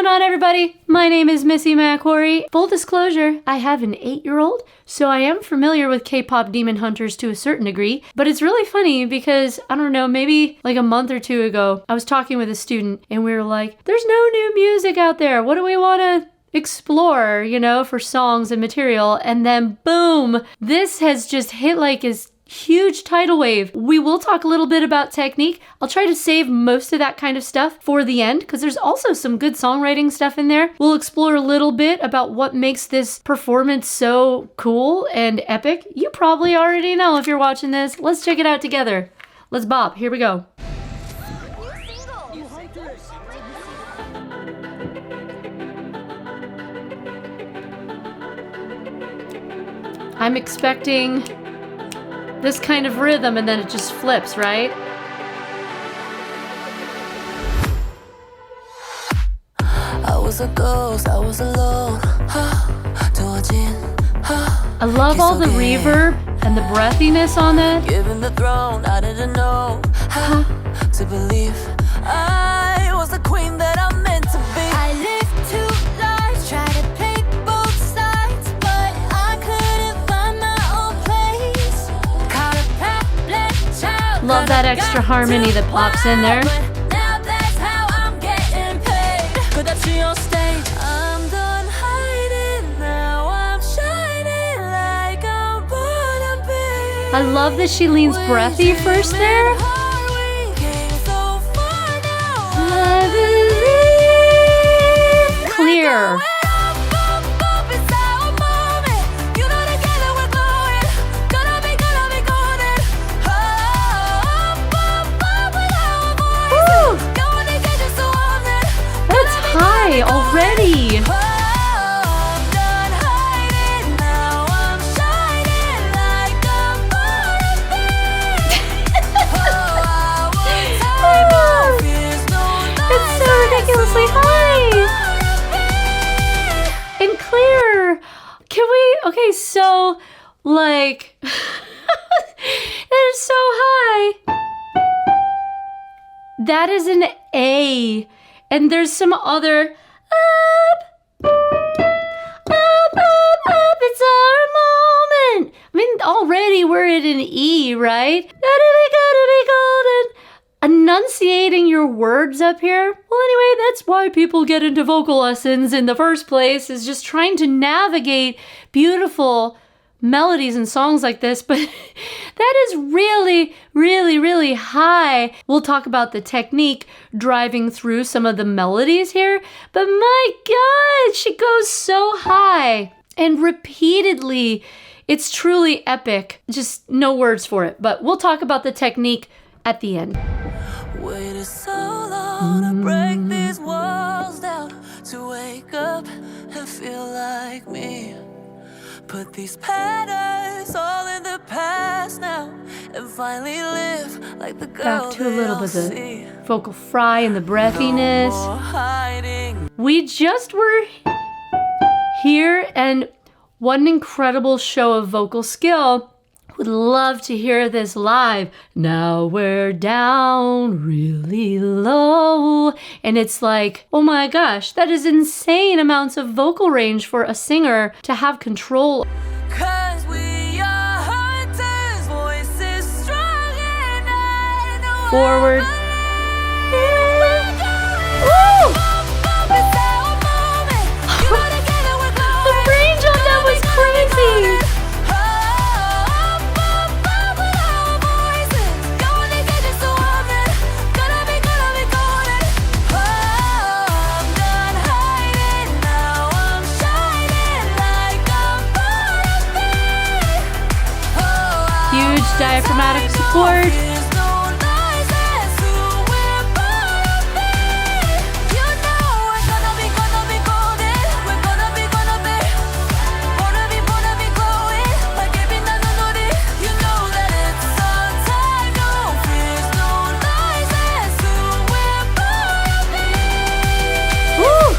going on, everybody? My name is Missy Macquarie. Full disclosure, I have an 8-year-old, so I am familiar with K-pop demon hunters to a certain degree, but it's really funny because, I don't know, maybe like a month or two ago, I was talking with a student and we were like, there's no new music out there. What do we want to explore, for songs and material? And then boom, this has just hit like this huge tidal wave. We will talk a little bit about technique. I'll try to save most of that kind of stuff for the end because there's also some good songwriting stuff in there. We'll explore a little bit about what makes this performance so cool and epic. You probably already know if you're watching this. Let's check it out together. Let's bop. Here we go. I'm expecting this kind of rhythm and then it just flips, right? I was a ghost, I was alone. I love all the reverb and the breathiness on it. Given the throne, I didn't know how to believe I was the queen that I'm meant to be. I lived 2 lives, tried to pick both sides, but I couldn't find my own place. Caught a pet child. Love that extra harmony that pops in there. Now that's how I'm getting paid. Could I see on stage? I'm done hiding now. I'm shining like I'm born to be. I love that she leans breathy first there. Clear. That's high already. It's so ridiculously high and clear. Can we? Okay, so like that is so high. That is an A, and there's some other up, it's our moment. I mean, already we're at an E, right? Gotta be golden. Enunciating your words up here. Well, anyway, that's why people get into vocal lessons in the first place, is just trying to navigate beautiful melodies and songs like this, but that is really, really, really high. We'll talk about the technique driving through some of the melodies here, but my God, she goes so high and repeatedly. It's truly epic. Just no words for it, but we'll talk about the technique at the end. Waited so long to break these walls down, to wake up and feel like me. Put these patterns all in the past now, and finally live like the girl. Back to a little bit of the vocal fry and the breathiness. We just were here, and what an incredible show of vocal skill. Would love to hear this live. Now we're down really low. And it's like, oh my gosh, that is insane amounts of vocal range for a singer to have control. 'Cause we are hunters, voices strong and I know Forward. The range on that was crazy. Diaphragmatic support. Woo!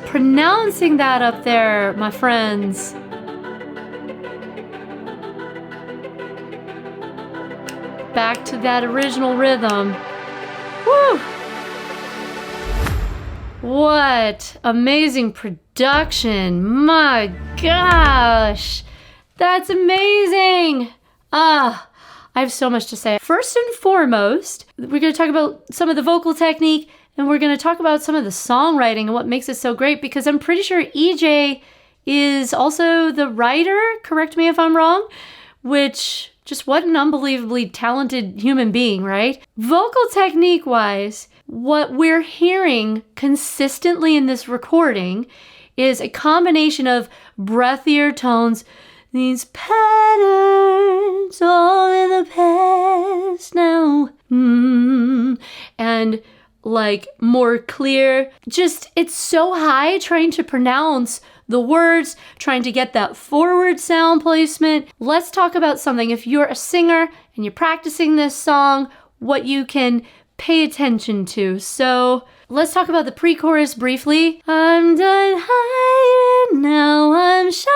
Pronouncing that up there, my friends. Back to that original rhythm. Woo! What amazing production. My gosh. That's amazing. I have so much to say. First and foremost, we're going to talk about some of the vocal technique, and we're going to talk about some of the songwriting and what makes it so great, because I'm pretty sure EJ is also the writer, correct me if I'm wrong, which just what an unbelievably talented human being, right? Vocal technique wise, what we're hearing consistently in this recording is a combination of breathier tones, these patterns all in the past now, and like more clear, just it's so high trying to pronounce the words, trying to get that forward sound placement. Let's talk about something. If you're a singer and you're practicing this song, what you can pay attention to. So let's talk about the pre-chorus briefly. I'm done hiding, now I'm shining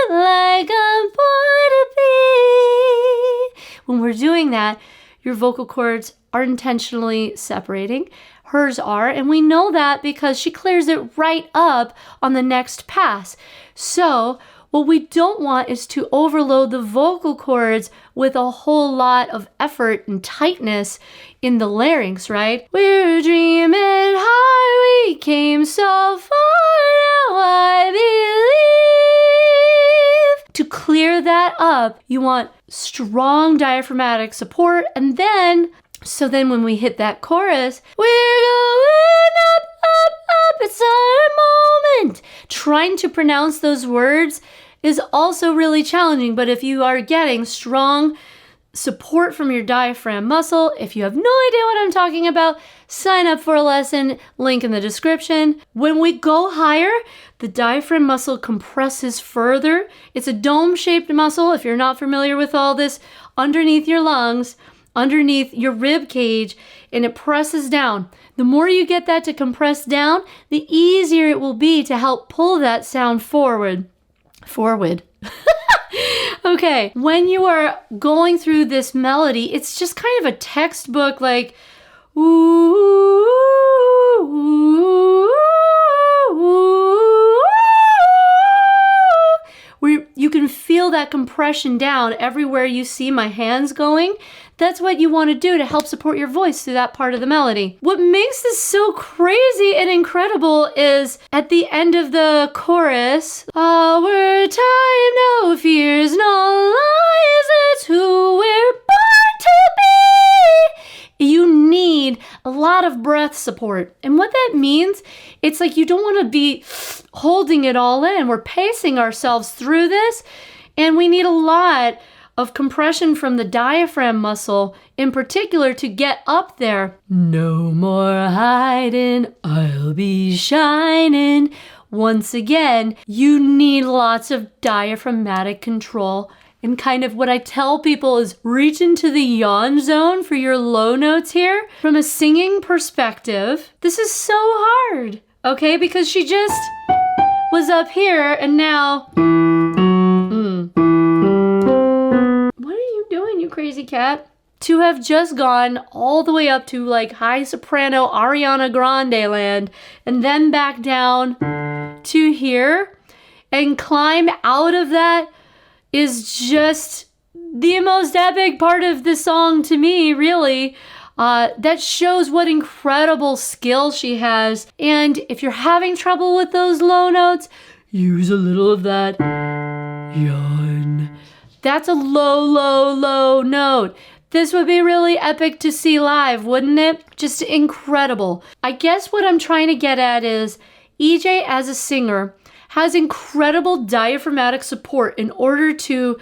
like I'm born to be. When we're doing that, your vocal cords are intentionally separating. Hers are, and we know that because she clears it right up on the next pass. So what we don't want is to overload the vocal cords with a whole lot of effort and tightness in the larynx, right? We're dreaming hard, we came so far, now I believe. To clear that up, you want strong diaphragmatic support, and then when we hit that chorus, we're going up, up, up, it's our moment. Trying to pronounce those words is also really challenging, but if you are getting strong support from your diaphragm muscle, if you have no idea what I'm talking about, sign up for a lesson, link in the description. When we go higher, the diaphragm muscle compresses further. It's a dome-shaped muscle, if you're not familiar with all this, underneath your lungs, underneath your rib cage, and it presses down. The more you get that to compress down, the easier it will be to help pull that sound forward. Okay, when you are going through this melody, it's just kind of a textbook, like, ooh, ooh, ooh, where you can feel that compression down everywhere you see my hands going. That's what you want to do to help support your voice through that part of the melody. What makes this so crazy and incredible is at the end of the chorus, our time, no fears, no lies, that's who we're born to be. You need a lot of breath support. And what that means, it's like you don't want to be holding it all in. We're pacing ourselves through this, and we need a lot of compression from the diaphragm muscle in particular to get up there. No more hiding, I'll be shining. Once again, you need lots of diaphragmatic control. And kind of what I tell people is reach into the yawn zone for your low notes here. From a singing perspective, this is so hard, okay? Because she just was up here and now... you crazy cat. To have just gone all the way up to like high soprano Ariana Grande land and then back down to here and climb out of that is just the most epic part of the song to me, really. That shows what incredible skill she has. And if you're having trouble with those low notes, use a little of that yawn. That's a low, low, low note. This would be really epic to see live, wouldn't it? Just incredible. I guess what I'm trying to get at is EJ as a singer has incredible diaphragmatic support in order to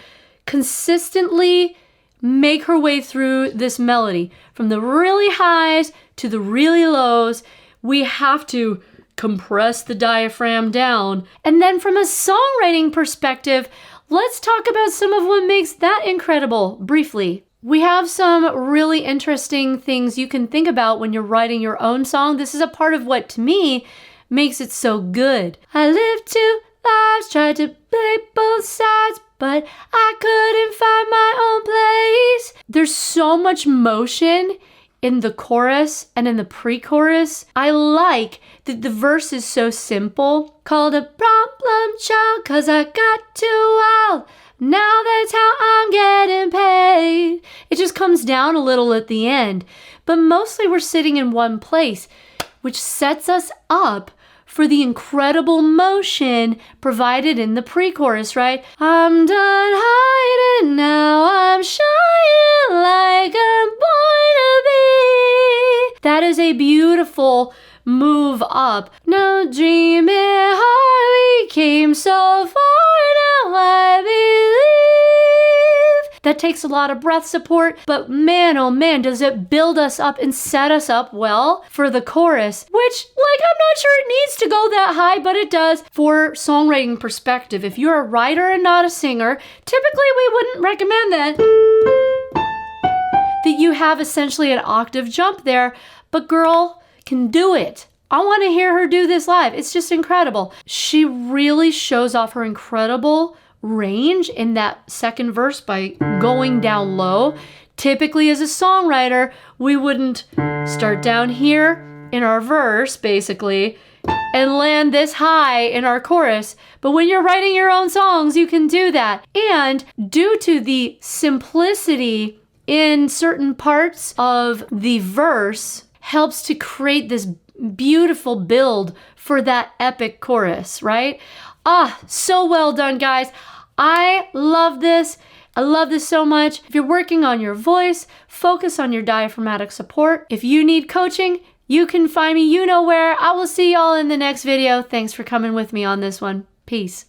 consistently make her way through this melody. From the really highs to the really lows, we have to compress the diaphragm down. And then from a songwriting perspective, let's talk about some of what makes that incredible briefly. We have some really interesting things you can think about when you're writing your own song. This is a part of what, to me, makes it so good. I lived two lives, tried to play both sides, but I couldn't find my own place. There's so much motion in the chorus and in the pre-chorus. I like that the verse is so simple. Called a problem child 'cause I got too wild. Now that's how I'm getting paid. It just comes down a little at the end. But mostly we're sitting in one place, which sets us up for the incredible motion provided in the pre-chorus, right? I'm done hiding now, I'm shining like I'm born to be. That is a beautiful move up. No dreaming hardly came so far, now I believe. That takes a lot of breath support, but man, oh man, does it build us up and set us up well for the chorus, which, like, I'm not sure it needs to go that high, but it does for songwriting perspective. If you're a writer and not a singer, typically we wouldn't recommend that you have essentially an octave jump there, but girl can do it. I want to hear her do this live. It's just incredible. She really shows off her incredible range in that second verse by going down low. Typically, as a songwriter, we wouldn't start down here in our verse, basically, and land this high in our chorus. But when you're writing your own songs, you can do that. And due to the simplicity in certain parts of the verse, helps to create this beautiful build for that epic chorus, right? So well done, guys. I love this. I love this so much. If you're working on your voice, focus on your diaphragmatic support. If you need coaching, you can find me, you know where. I will see y'all in the next video. Thanks for coming with me on this one. Peace.